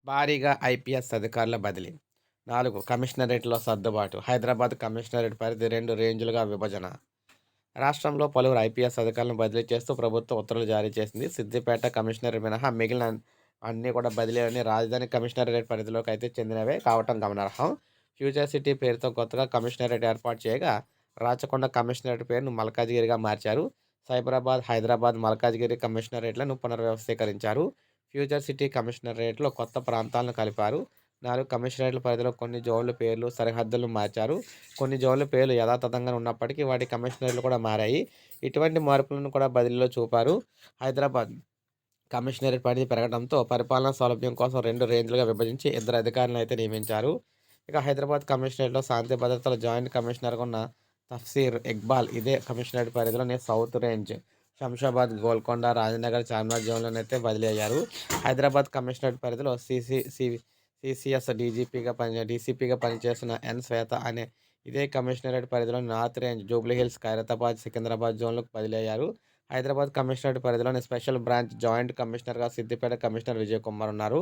భారీగా ఐపీఎస్ అధికారుల బదిలీ. 4 కమిషనరేట్‌లో సర్దుబాటు. హైదరాబాద్ కమిషనరేట్ పరిధి 2 రేంజ్‌లుగా విభజన. రాష్ట్రంలో పలువురు ఐపీఎస్ అధికారులను బదిలీ చేస్తూ ప్రభుత్వం ఉత్తర్వులు జారీ చేసింది. సిద్దిపేట కమిషనరేట్ మినహా మిగిలిన అన్నీ కూడా బదిలీలని రాజధాని కమిషనరేట్ పరిధిలోకి అయితే చెందినవే కావటం గమనార్హం. ఫ్యూచర్ సిటీ పేరుతో కొత్తగా కమిషనరేట్ ఏర్పాటు చేయగా, రాచకొండ కమిషనరేట్ పేరును మల్కాజిగిరిగా మార్చారు. సైబరాబాద్, హైదరాబాద్, మల్కాజిగిరి కమిషనరేట్లను పునర్వ్యవస్థీకరించారు. ఫ్యూచర్ సిటీ కమిషనరేట్‌లో కొత్త ప్రాంతాలను కలిపారు. 4 కమిషనరేట్ల పరిధిలో కొన్ని జోన్ల పేర్లు, సరిహద్దులను మార్చారు. కొన్ని జోన్ల పేర్లు యథాతథంగానే ఉన్నప్పటికీ వాటి కమిషనరేట్లు కూడా మారాయి. ఇటువంటి మార్పులను కూడా బదిలీలో చూపారు. హైదరాబాద్ కమిషనరేట్ పరిధి పెరగడంతో పరిపాలనా సౌలభ్యం కోసం 2 రేంజ్‌లుగా విభజించి ఇద్దరు అధికారులను అయితే నియమించారు. ఇక హైదరాబాద్ కమిషనరేట్‌లో శాంతి భద్రతల జాయింట్ కమిషనర్‌గా ఉన్న తఫ్సీర్ ఇక్బాల్ ఇదే కమిషనరేట్ పరిధిలోని సౌత్ రేంజ్, శంషాబాద్, గోల్కొండ, రాజనగర్, చార్మినార్ జోన్‌లోనైతే బదిలీ అయ్యారు. హైదరాబాద్ కమిషనరేట్ పరిధిలో సీసీఎస్ డీసీపీగా పనిచేస్తున్న ఎన్ శ్వేత అనే ఇదే కమిషనరేట్ పరిధిలోని నార్త్ రేంజ్, జూబ్లీహిల్స్, ఖైరతాబాద్, సికింద్రాబాద్ జోన్‌లకు బదిలీ అయ్యారు. హైదరాబాద్ కమిషనరేట్ పరిధిలోని స్పెషల్ బ్రాంచ్ జాయింట్ కమిషనర్‌గా సిద్దిపేట కమిషనర్ విజయ్ కుమార్ ఉన్నారు.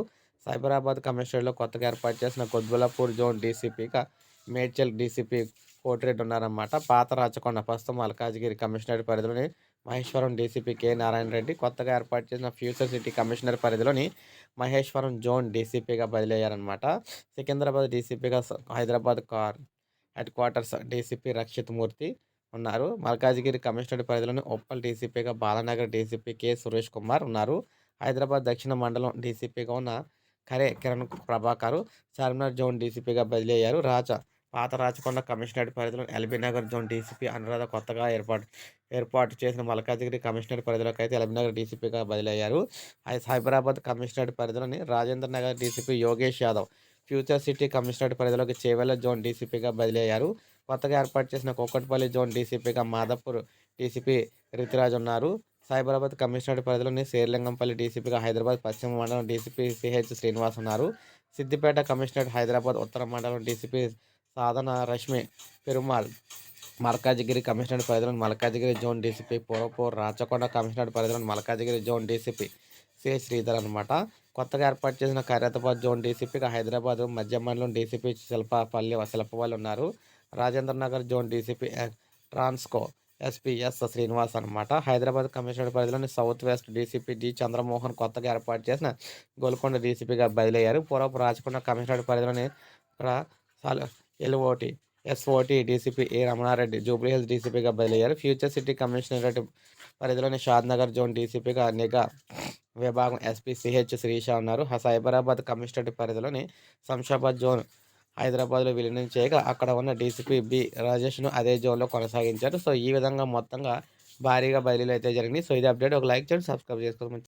సైబరాబాద్ కమిషనరేట్‌లో కొత్తగా ఏర్పాటు చేసిన కుత్బుల్లాపూర్ జోన్ డీసీపీగా మేడ్చల్ డీసీపీ కోటిరెడ్డి ఉన్నారన్నమాట. పాత రాచకొండ, ప్రస్తుతం మల్కాజిగిరి కమిషనరేట్ పరిధిలోని మహేశ్వరం డీసీపీ కె. నారాయణ రెడ్డి, కొత్తగా ఏర్పాటు చేసిన ఫ్యూచర్ సిటీ కమిషనర్ పరిధిలోని మహేశ్వరం జోన్ డీసీపీగా బదిలీ అయ్యారన్నమాట. సికింద్రాబాద్ డీసీపీగా Hyderabad headquarters DCP Rakshit Murthy ఉన్నారు. మల్కాజిగిరి కమిషనరేట్ పరిధిలోని ఉప్పల్ డీసీపీగా బాలానగర్ డీసీపీ కె. సురేష్ కుమార్ ఉన్నారు. హైదరాబాద్ దక్షిణ మండలం డీసీపీగా ఉన్న ఖరే కిరణ్ ప్రభాకర్ చార్మినార్ జోన్ డీసీపీగా బదిలీ అయ్యారు. పాత రాచకొండ కమిషనరేట్ పరిధిలోని ఎల్బీనగర్ జోన్ డీసీపీ అనురాధ కొత్తగా ఏర్పాటు చేసిన మల్కాజిగిరి కమిషనరేట్ పరిధిలోకి అయితే ఎల్బీనగర్ డీసీపీగా బదిలీ అయ్యారు. సైబరాబాద్ కమిషనరేట్ పరిధిలోని Rajendra Nagar DCP Yogesh Yadav future city commissionerate పరిధిలోకి చేవెళ్ల జోన్ డీసీపీగా బదిలీ అయ్యారు. కొత్తగా ఏర్పాటు చేసిన కూకట్పల్లి జోన్ డీసీపీగా మాదాపూర్ డీసీపీ రితిరాజ్ ఉన్నారు. సైబరాబాద్ కమిషనరేట్ పరిధిలోని శేర్లింగంపల్లి డీసీపీగా హైదరాబాద్ పశ్చిమ మండలం డీసీపీ సిహెచ్ శ్రీనివాస్ ఉన్నారు. సిద్దిపేట కమిషనరేట్ హైదరాబాద్ ఉత్తర మండలం డీసీపీ సాధన రష్మి పెరుమాల్. మల్కాజిగిరి కమిషనరేట్ పరిధిలోని మల్కాజిగిరి జోన్ డీసీపీ పూర్వపూర్. రాచకొండ కమిషనరేట్ పరిధిలోని Malkajgiri zone DCP C. Sridhar అనమాట. కొత్తగా ఏర్పాటు చేసిన ఖైరతాబాద్ జోన్ డీసీపీగా హైదరాబాద్ మధ్య మండలం డీసీపీ శిల్పవల్లి ఉన్నారు. Rajendra Nagar zone DCP Transco SP yes. Srinivas అనమాట. హైదరాబాద్ కమిషనరేట్ పరిధిలోని south west DCP D. Chandramohan కొత్తగా ఏర్పాటు చేసిన గోల్కొండ డీసీపీగా బదిలీ అయ్యారు. పూర్వపు రాచకొండ కమిషనరేట్ పరిధిలోని ఎల్ఓటి ఎస్ఓటి డీసీపీ ఏ. రమణారెడ్డి జూబ్లీహిల్స్ డీసీపీగా బదిలీ అయ్యారు. ఫ్యూచర్ సిటీ కమిషనరేట్ పరిధిలోని షాద్నగర్ జోన్ డీసీపీగా నిఘా విభాగం ఎస్పీ సిహెచ్ శ్రీష ఉన్నారు. సైబరాబాద్ కమిషనరేట్ పరిధిలోని శంషాబాద్ జోన్ హైదరాబాద్లో విలీనం చేయగా అక్కడ ఉన్న డీసీపీ బి. రాజేష్ను అదే జోన్లో కొనసాగించారు. సో ఈ విధంగా మొత్తంగా భారీగా బదిలీలు అయితే జరిగినాయి. సో ఇది అప్డేట్. ఒక లైక్ చేయండి, సబ్స్క్రైబ్ చేసుకోండి.